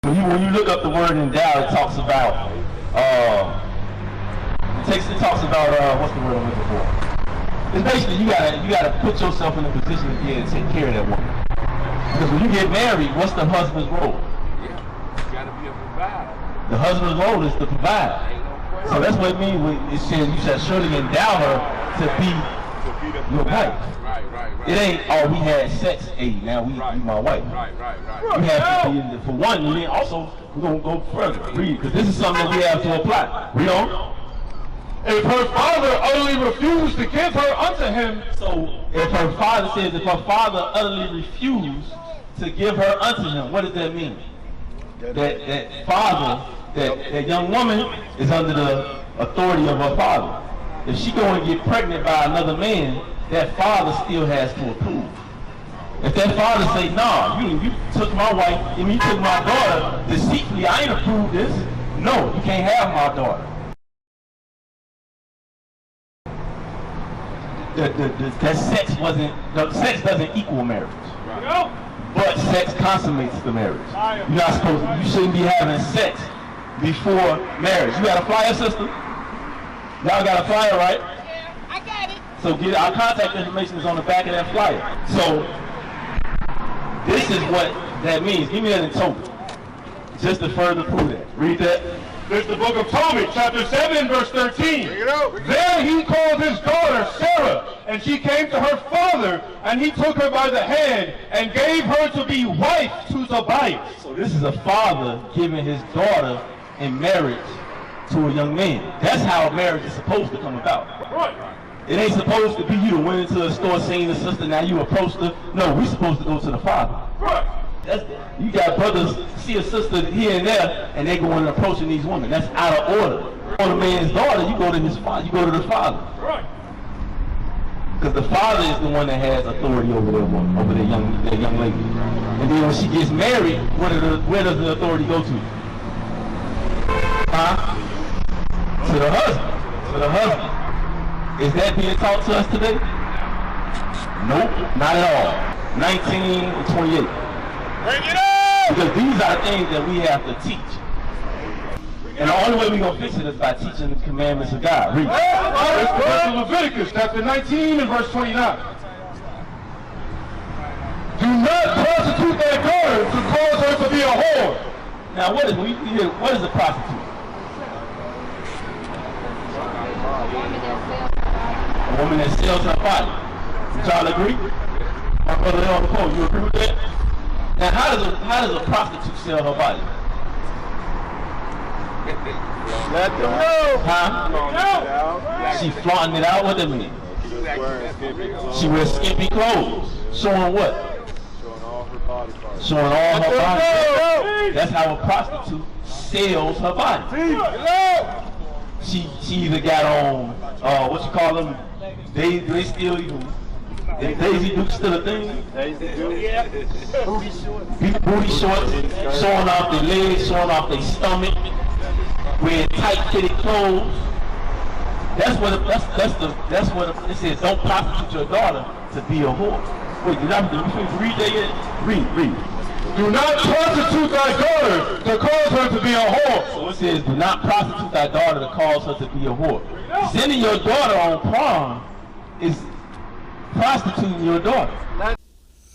When you look up the word endow, it talks about what's the word I'm looking for? It's basically you gotta put yourself in a position to be able to take care of that woman. Because when you get married, what's the husband's role? Yeah, you gotta be a provider. The husband's role is to provide. So that's what it means when it says you shall surely endow her to be your wife. Right. It ain't, oh, we had sex, hey, now we my wife. Right. You have to be, for one, and then also, we're going to go further. Read, because this is something that we have to apply. Read on. If her father utterly refused to give her unto him. So, if her father says, if her father utterly refused to give her unto him, what does that mean? That father, that young woman is under the authority of her father. If she go and get pregnant by another man, that father still has to approve. If that father say, nah, you took my wife, and you took my daughter deceitfully, I ain't approved this. No, you can't have my daughter. Sex doesn't equal marriage. Right. But sex consummates the marriage. You're not supposed to, you shouldn't be having sex before marriage. You got a flyer, sister? Y'all got a flyer, right? Yeah, I got it. So our contact information is on the back of that flyer. So this is what that means. Give me that in total. Just to further prove that. Read that. This is the book of Tobit, chapter 7, verse 13. There he called his daughter Sarah, and she came to her father, and he took her by the hand and gave her to be wife to Tobias. So this is a father giving his daughter in marriage to a young man. That's how marriage is supposed to come about. Right. It ain't supposed to be you to went into a store seeing a sister, now you approached her. No, we supposed to go to the father. Right. You got brothers see a sister here and there, and they go and approaching these women. That's out of order. On a man's daughter, you go to his father. You go to the father. Right. Because the father is the one that has authority over their woman, over their young lady. And then when she gets married, where does the authority go to? Huh? To the husband. To the husband. Is that being taught to us today? Nope, not at all. 19 and 28. Bring it up! Because these are things that we have to teach. And the only way we're going to fix it is by teaching the commandments of God. Read. Let's go to Leviticus chapter 19 and verse 29. Do not prostitute thy daughter to cause her to be a whore. Now what is a prostitute? A woman that sells her body. Y'all agree? My brother on the phone, you agree with that? Now how does a prostitute sell her body? Let them know. Huh? She flaunting it out. What that mean? She wears skimpy clothes. Showing what? Showing all her body. That's how a prostitute sells her body. She either got on what you call them? They still even. Daisy Duke's still a thing? Daisy Duke? Yeah. Booty shorts, showing off their legs, showing off their stomach, wearing tight fitted clothes. That's what it says. Don't prostitute your daughter to be a whore. Wait, did you read that yet? Read. Do not prostitute thy daughter to cause her to be a whore. So it says, do not prostitute thy daughter to cause her to be a whore. Sending your daughter on prom is prostituting your daughter. I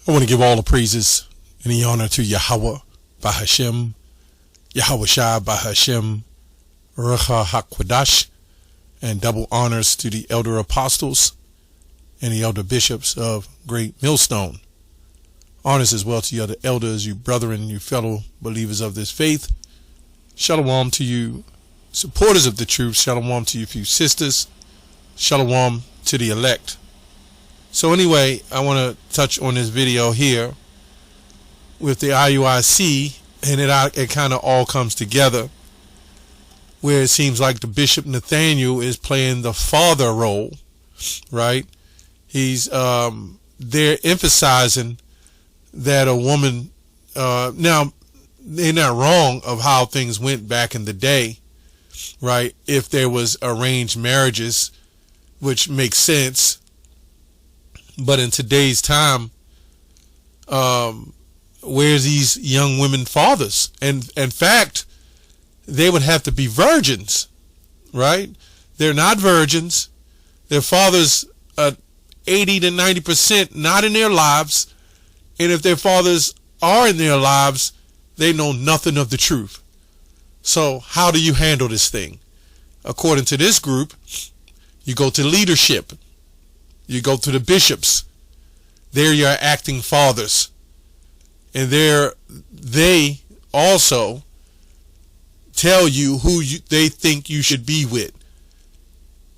want to give all the praises and the honor to Yahweh by Hashem, Yahweh Shai by Hashem, Ruach HaKodesh, and double honors to the elder apostles and the elder bishops of Great Millstone. Honors as well to you other elders, you brethren, you fellow believers of this faith. Shalom to you supporters of the truth. Shalom to you few sisters. Shalom to the elect. So anyway, I want to touch on this video here with the IUIC, and it kind of all comes together, where it seems like the Bishop Nathaniel is playing the father role, right? He's they're emphasizing that a woman, now they're not wrong of how things went back in the day, right? If there was arranged marriages, which makes sense. But in today's time, where's these young women fathers? And in fact, they would have to be virgins, right? They're not virgins. Their fathers, 80 to 90% not in their lives. And if their fathers are in their lives, they know nothing of the truth. So how do you handle this thing? According to this group, you go to leadership. You go to the bishops. They're your acting fathers. And they also tell you who they think you should be with.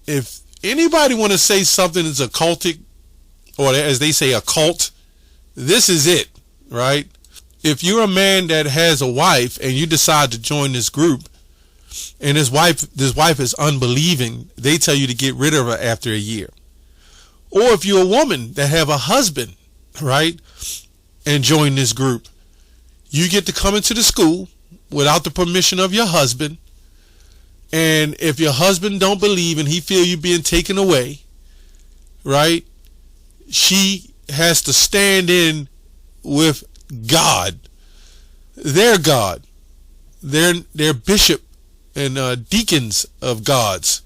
If anybody want to say something is occultic, or as they say, a cult, this is it, right? If you're a man that has a wife and you decide to join this group, and this wife is unbelieving, they tell you to get rid of her after a year. Or if you're a woman that have a husband, right, and join this group, you get to come into the school without the permission of your husband. And if your husband don't believe and he feel you being taken away, right, she has to stand in with God, their God, their bishop and deacons of God's,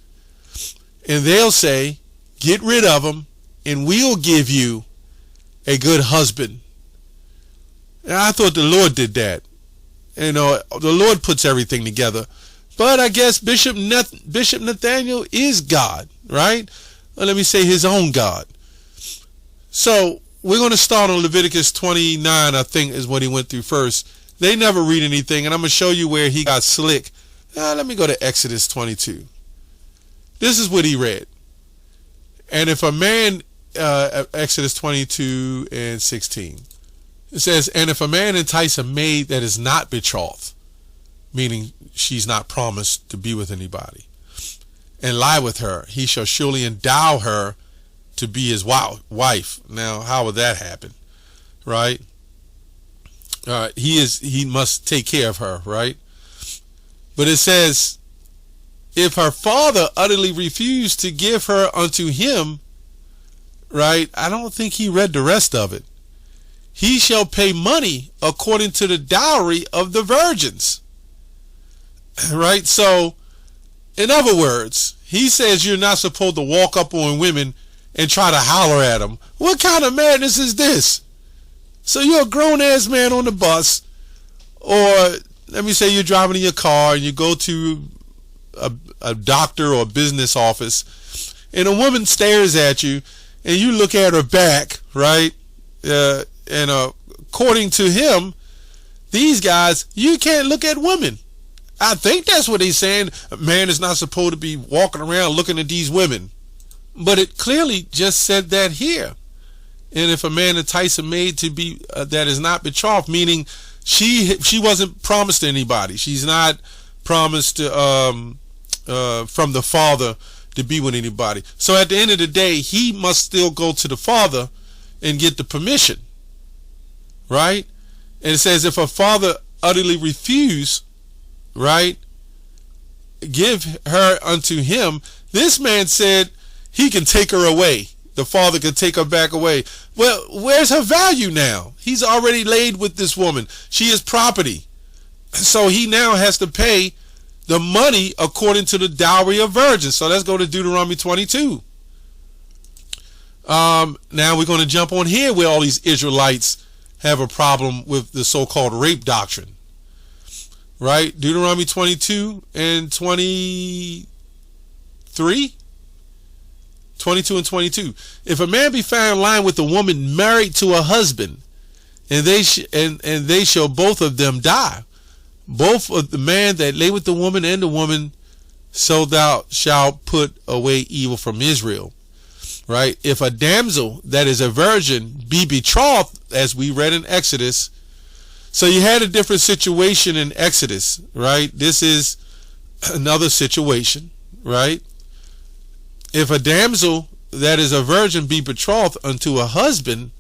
and they'll say, get rid of them and we'll give you a good husband. And I thought the Lord did that. You know, the Lord puts everything together. But I guess Bishop Nathaniel is God, right? Or let me say his own God. So we're going to start on Leviticus 29, I think is what he went through first. They never read anything, and I'm going to show you where he got slick. Let me go to Exodus 22. This is what he read. And if a man, Exodus 22 and 16, it says, and if a man entice a maid that is not betrothed, meaning she's not promised to be with anybody, and lie with her, he shall surely endow her to be his wife. Now, how would that happen? Right? He must take care of her, right? But it says, if her father utterly refused to give her unto him, right? I don't think he read the rest of it. He shall pay money according to the dowry of the virgins. Right? So, in other words, he says you're not supposed to walk up on women and try to holler at them. What kind of madness is this? So you're a grown-ass man on the bus, or let me say you're driving in your car and you go to a doctor or a business office, and a woman stares at you and you look at her back, right? And according to him, these guys, you can't look at women. I think that's what he's saying. A man is not supposed to be walking around looking at these women. But it clearly just said that here. And if a man entice a maid to be that is not betrothed, meaning she wasn't promised to anybody. She's not promised to, from the father to be with anybody. So at the end of the day, he must still go to the father and get the permission. Right? And it says if a father utterly refuse, right, give her unto him, this man said he can take her away. The father can take her back away. Well, where's her value now? He's already laid with this woman. She is property. So he now has to pay the money according to the dowry of virgins. So let's go to Deuteronomy 22. Now we're going to jump on here where all these Israelites have a problem with the so-called rape doctrine. Right? Deuteronomy 22 and 23? 22 and 22. If a man be found lying with a woman married to a husband, and they shall both of them die, both of the man that lay with the woman and the woman, so thou shalt put away evil from Israel. Right? If a damsel that is a virgin be betrothed, as we read in Exodus, so you had a different situation in Exodus, right? This is another situation, right? If a damsel that is a virgin be betrothed unto a husband,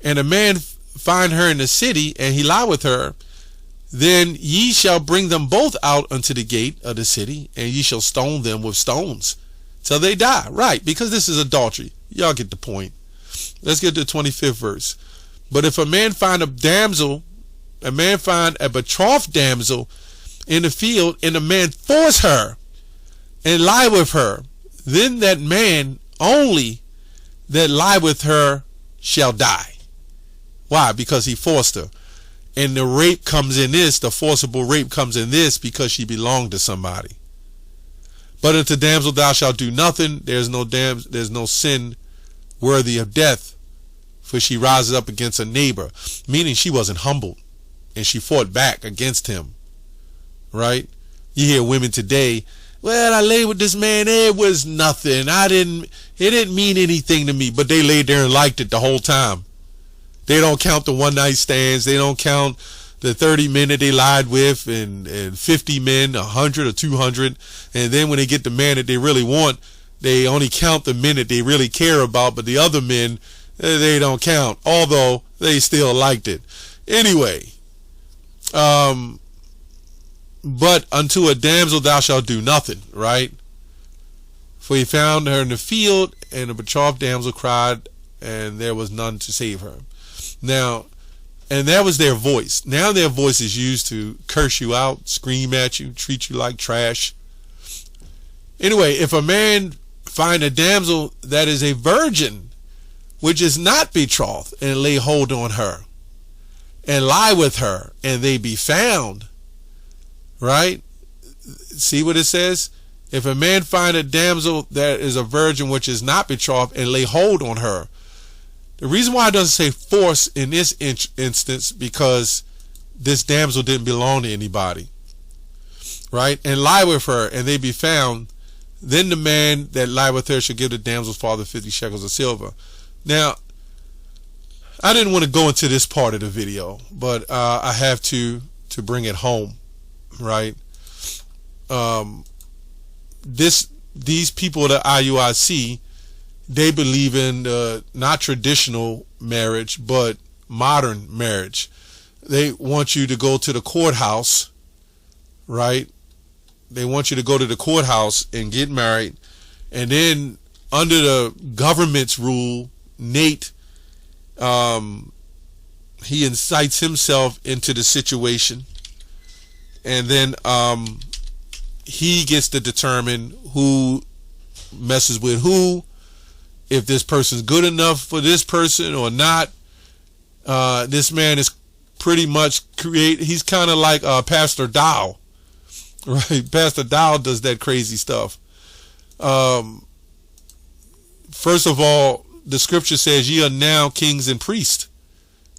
and a man find her in the city, and he lie with her, then ye shall bring them both out unto the gate of the city, and ye shall stone them with stones till they die. Right, because this is adultery. Y'all get the point. Let's get to the 25th verse. But if a man find a betrothed damsel in the field, and a man force her and lie with her, then that man only that lie with her shall die. Why? Because he forced her. And the rape comes in this, the forcible rape comes in this, because she belonged to somebody. But unto damsel thou shalt do nothing. There's no sin worthy of death, for she rises up against a neighbor. Meaning she wasn't humbled, and she fought back against him. Right? You hear women today, well, I lay with this man, it was nothing. It didn't mean anything to me. But they laid there and liked it the whole time. They don't count the one night stands. They don't count the 30 men that they lied with, and 50 men, 100 or 200. And then when they get the man that they really want, they only count the men that they really care about, but the other men, they don't count, although they still liked it. Anyway, but unto a damsel thou shalt do nothing, right? For he found her in the field, and the betrothed damsel cried, and there was none to save her. Now, and that was their voice. Now their voice is used to curse you out, scream at you, treat you like trash. Anyway, if a man find a damsel that is a virgin, which is not betrothed, and lay hold on her, and lie with her, and they be found, right? See what it says? If a man find a damsel that is a virgin, which is not betrothed, and lay hold on her. The reason why it doesn't say force in this instance, because this damsel didn't belong to anybody, right? And lie with her, and they be found, then the man that lie with her should give the damsel's father 50 shekels of silver. Now, I didn't want to go into this part of the video, but I have to bring it home, right? These people at the IUIC, they believe in not traditional marriage, but modern marriage. They want you to go to the courthouse, right? They want you to go to the courthouse and get married. And then under the government's rule, Nate, he incites himself into the situation. And then he gets to determine who messes with who, if this person's good enough for this person or not. This man is pretty much he's kind of like Pastor Dow, right? Pastor Dow does that crazy stuff. First of all, the scripture says ye are now kings and priests.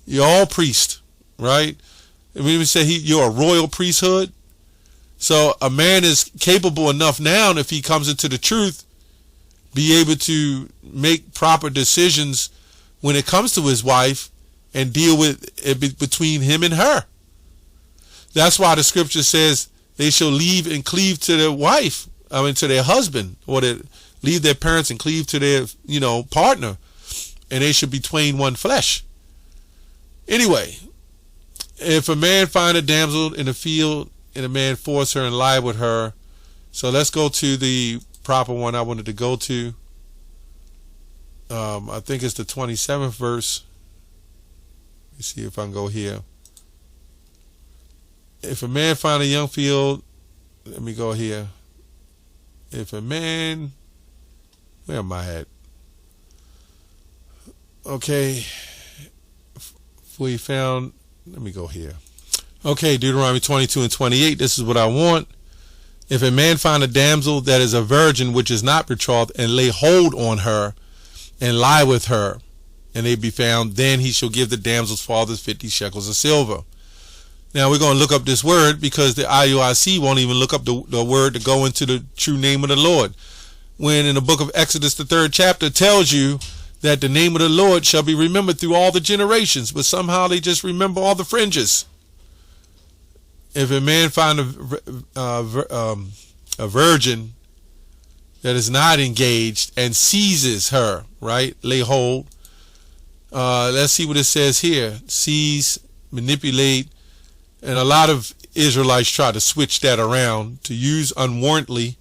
You're all priests, right? And we say you're a royal priesthood. So a man is capable enough now, if he comes into the truth, be able to make proper decisions when it comes to his wife and deal with it between him and her. That's why the scripture says they shall leave and cleave to their wife, to their husband, or they leave their parents and cleave to their, partner, and they should be twain one flesh. Anyway, if a man find a damsel in the field and a man force her and lie with her, so let's go to the proper one I wanted to go to. I think it's the 27th verse. Let me see if I can go here. If a man find a young field, let me go here. If a man, where am I at? Okay. For he found, let me go here. Okay, Deuteronomy 22 and 28. This is what I want. If a man find a damsel that is a virgin, which is not betrothed, and lay hold on her, and lie with her, and they be found, then he shall give the damsel's father 50 shekels of silver. Now we're going to look up this word, because the IUIC won't even look up the word to go into the true name of the Lord. When in the book of Exodus, the 3rd chapter tells you that the name of the Lord shall be remembered through all the generations, but somehow they just remember all the fringes. If a man find a virgin that is not engaged and seizes her, right? Lay hold. Let's see what it says here. Seize, manipulate. And a lot of Israelites try to switch that around, to use unwarrantedly,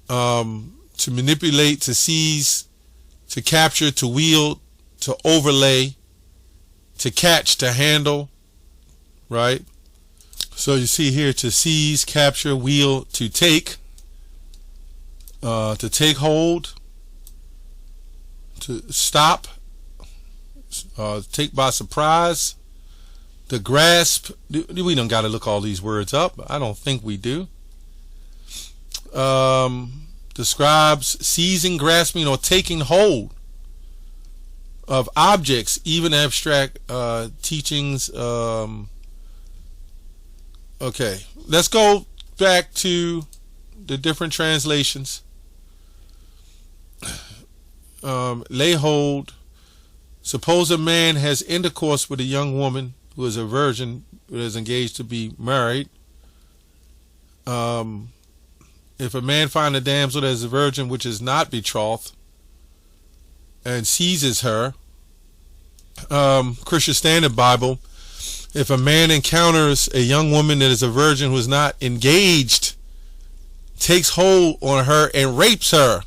to manipulate, to seize, to capture, to wield, to overlay, to catch, to handle, right? So you see here, to seize, capture, wield, to take hold, to stop, take by surprise, to grasp. We don't got to look all these words up. I don't think we do. Describes seizing, grasping, or taking hold of objects, even abstract teachings. Okay, let's go back to the different translations. Lay hold. Suppose a man has intercourse with a young woman who is a virgin, who is engaged to be married. If a man find a damsel that is a virgin which is not betrothed and seizes her, Christian Standard Bible, if a man encounters a young woman that is a virgin who is not engaged, takes hold on her and rapes her,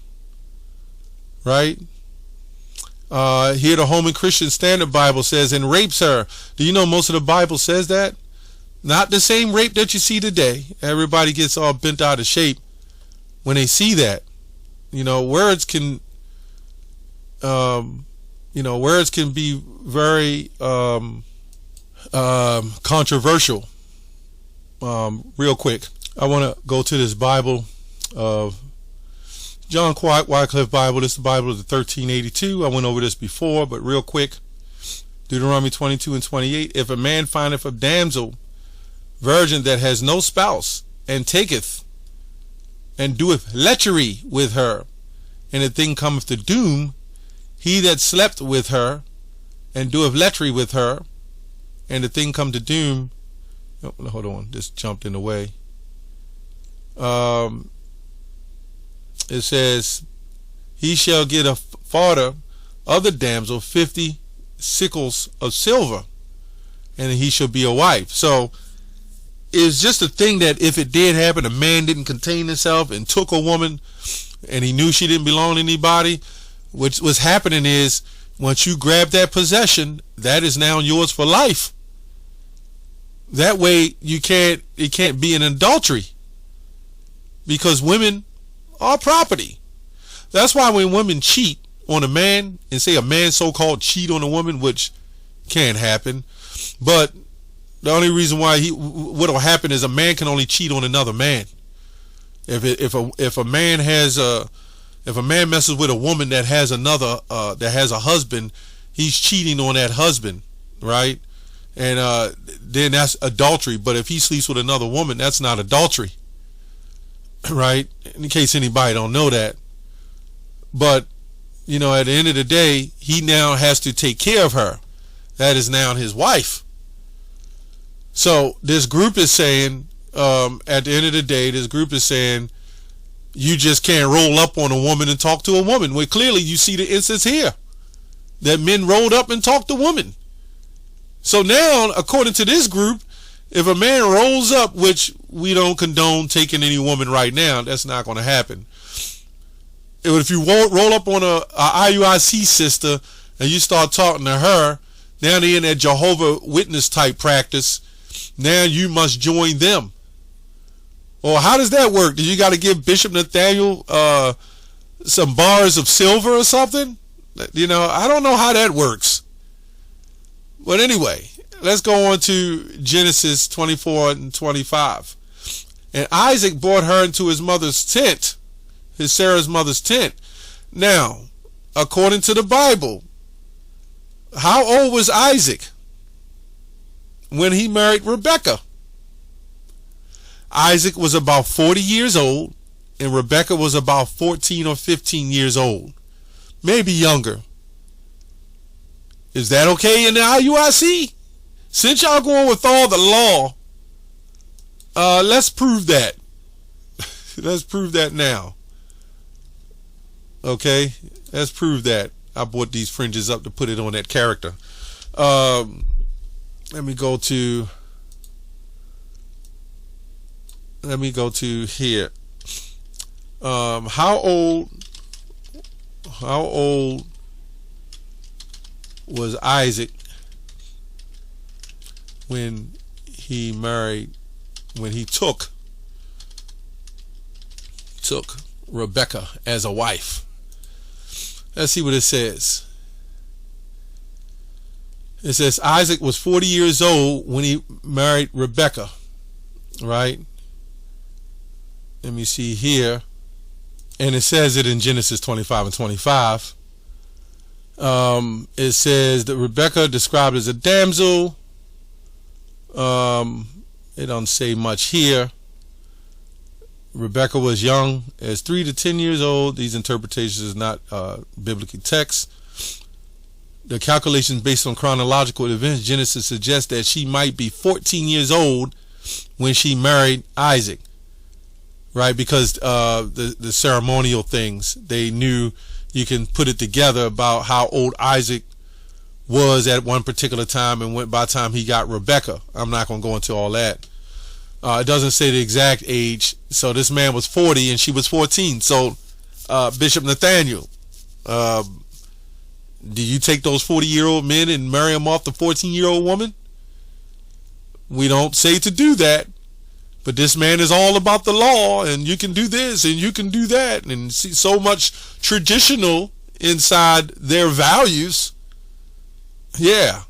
right? Here the Holman Christian Standard Bible says, and rapes her. Do you know most of the Bible says that? Not the same rape that you see today. Everybody gets all bent out of shape when they see that. Words can words can be very controversial. Real quick, I want to go to this Bible of John Wycliffe Bible. This is the Bible of the 1382. I went over this before, but real quick, Deuteronomy 22 and 28. If a man findeth a damsel virgin that has no spouse, and taketh and doeth lechery with her, and the thing cometh to doom, he that slept with her and doeth lechery with her, and the thing come to doom. Oh, hold on, this jumped in the way. It says, he shall get a fodder of the damsel 50 sickles of silver, and he shall be a wife. So it's just a thing that if it did happen, a man didn't contain himself and took a woman, and he knew she didn't belong to anybody. What's happening is, once you grab that possession, that is now yours for life. That way it can't be an adultery, because women are property. That's why when women cheat on a man, and say a man so-called cheat on a woman, which can't happen, but the only reason why what'll happen is a man can only cheat on another man. If a man messes with a woman that has that has a husband, he's cheating on that husband, right? And then that's adultery. But if he sleeps with another woman, that's not adultery, right? In case anybody don't know that. But at the end of the day, he now has to take care of her. That is now his wife. So this group is saying, at the end of the day, this group is saying, you just can't roll up on a woman and talk to a woman. Well, clearly you see the instance here that men rolled up and talked to women. So now, according to this group, if a man rolls up, which we don't condone taking any woman right now, that's not going to happen. If you roll up on a IUIC sister and you start talking to her, now they're in that Jehovah Witness type practice. Now you must join them. Or how does that work? Do you got to give Bishop Nathaniel some bars of silver or something? I don't know how that works. But anyway, let's go on to Genesis 24 and 25. And Isaac brought her into his mother's tent, his Sarah's mother's tent. Now, according to the Bible, how old was Isaac when he married Rebekah? Isaac was about 40 years old, and Rebekah was about 14 or 15 years old, maybe younger. Is that okay in the IUIC? Since y'all going with all the law, let's prove that. Let's prove that now. Okay, let's prove that. I brought these fringes up to put it on that character. Let me go to here. How old was Isaac when he took Rebecca as a wife. Let's see what it says. It says Isaac was 40 years old when he married Rebecca, right? Let me see here. And it says it in Genesis 25 and 25. It says that Rebecca described as a damsel. It don't say much here. Rebecca was young as 3 to 10 years old. These interpretations is not biblical text. The calculations based on chronological events, Genesis suggests that she might be 14 years old when she married Isaac, right? Because the ceremonial things, they knew you can put it together about how old Isaac was at one particular time and went by the time he got Rebecca. I'm not going to go into all that. It doesn't say the exact age. So this man was 40 and she was 14. So Bishop Nathaniel, do you take those 40-year-old men and marry them off the 14-year-old woman? We don't say to do that. But this man is all about the law, and you can do this and you can do that, and see so much traditional inside their values. Yeah.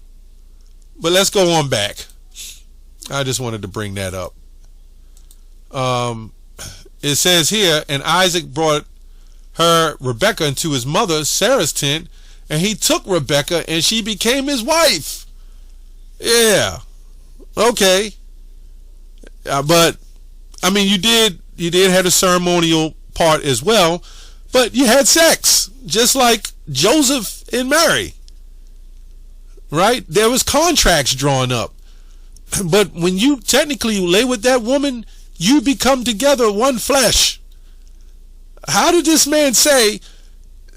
But let's go on back. I just wanted to bring that up. It says here, and Isaac brought her, Rebecca, into his mother Sarah's tent, and he took Rebecca and she became his wife. Yeah. Okay. But I mean, you did have a ceremonial part as well, but you had sex just like Joseph and Mary, right? There was contracts drawn up, but when you technically lay with that woman, you become together one flesh. How did this man say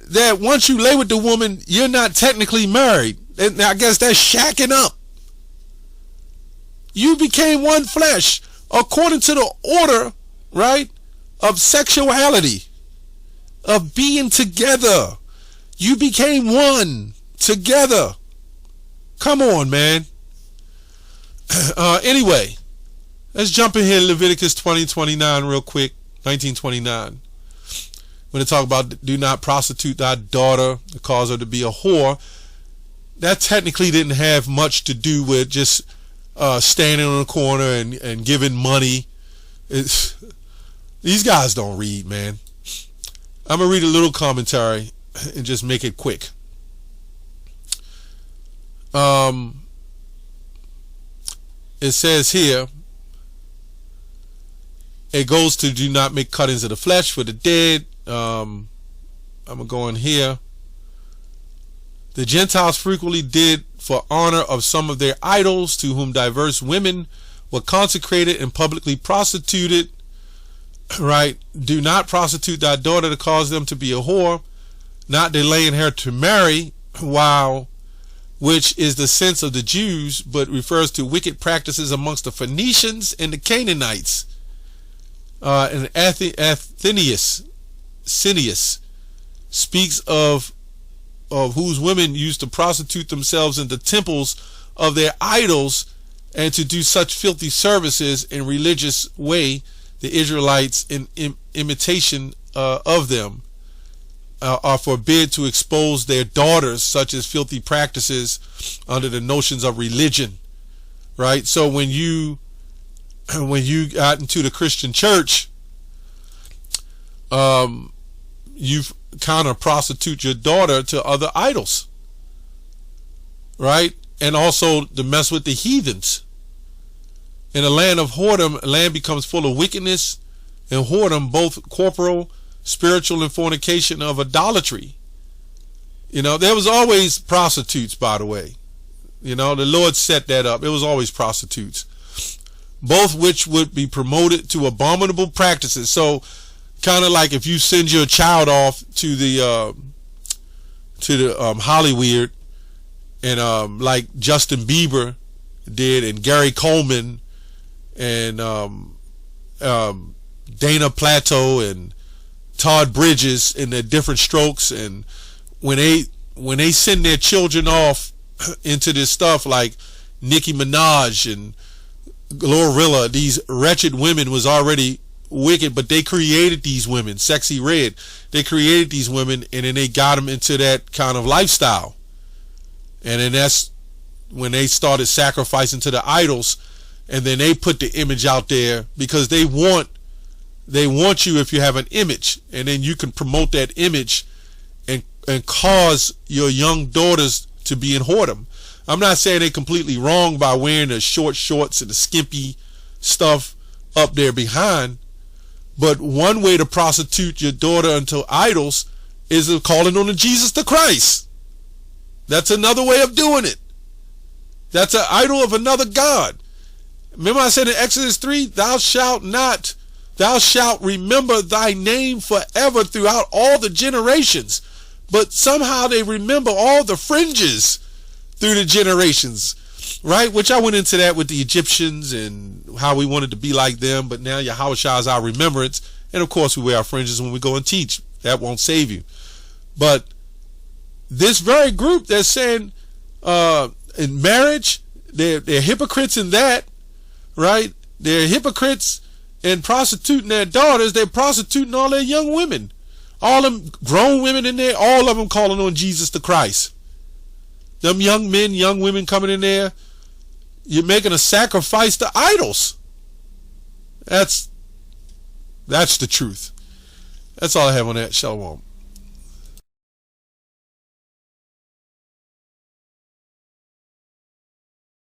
that once you lay with the woman, you're not technically married? And I guess that's shacking up. You became one flesh according to the order, right, of sexuality, of being together. You became one together. Come on, man. Anyway, let's jump in here to Leviticus 20:29 real quick. 1929. When they talk about do not prostitute thy daughter to cause her to be a whore, that technically didn't have much to do with just standing on the corner and giving money. These guys don't read, man. I'm going to read a little commentary and just make it quick. It says here, it goes to do not make cuttings of the flesh for the dead. I'm going to go in here. The Gentiles frequently did for honor of some of their idols, to whom diverse women were consecrated and publicly prostituted. Right? Do not prostitute thy daughter to cause them to be a whore, not delaying her to marry, which is the sense of the Jews, but refers to wicked practices amongst the Phoenicians and the Canaanites. And Athenius speaks of whose women used to prostitute themselves in the temples of their idols and to do such filthy services in religious way. The Israelites, in imitation of them, are forbid to expose their daughters such as filthy practices under the notions of religion. Right? So when you got into the Christian church, you kind of prostitute your daughter to other idols, right? And also to mess with the heathens. In a land of whoredom, land becomes full of wickedness and whoredom, both corporal, spiritual, and fornication of idolatry. You know, there was always prostitutes, by the way. You know, the Lord set that up. It was always prostitutes, both which would be promoted to abominable practices. So kind of like if you send your child off to the Hollywood, and like Justin Bieber did, and Gary Coleman, and Dana Plateau, and Todd Bridges in their different strokes, and when they send their children off into this stuff like Nicki Minaj and Glorilla, these wretched women, was already wicked, but they created these women. Sexy Red, they created these women, and then they got them into that kind of lifestyle. And then that's when they started sacrificing to the idols, and then they put the image out there because they want you if you have an image, and then you can promote that image and cause your young daughters to be in whoredom. I'm not saying they're completely wrong by wearing the short shorts and the skimpy stuff up there behind, but one way to prostitute your daughter into idols is calling on the Jesus the Christ. That's another way of doing it. That's an idol of another god. Remember I said in Exodus 3, thou shalt remember thy name forever throughout all the generations. But somehow they remember all the fringes through the generations, right? Which I went into that with the Egyptians and how we wanted to be like them. But now Yahushua is our remembrance. And of course we wear our fringes when we go and teach. That won't save you. But this very group that's saying in marriage, they're hypocrites in that, right? They're hypocrites in prostituting their daughters. They're prostituting all their young women. All them grown women in there, all of them calling on Jesus the Christ. Them young men, young women coming in there, you're making a sacrifice to idols. That's the truth. That's all I have on that. Shalom.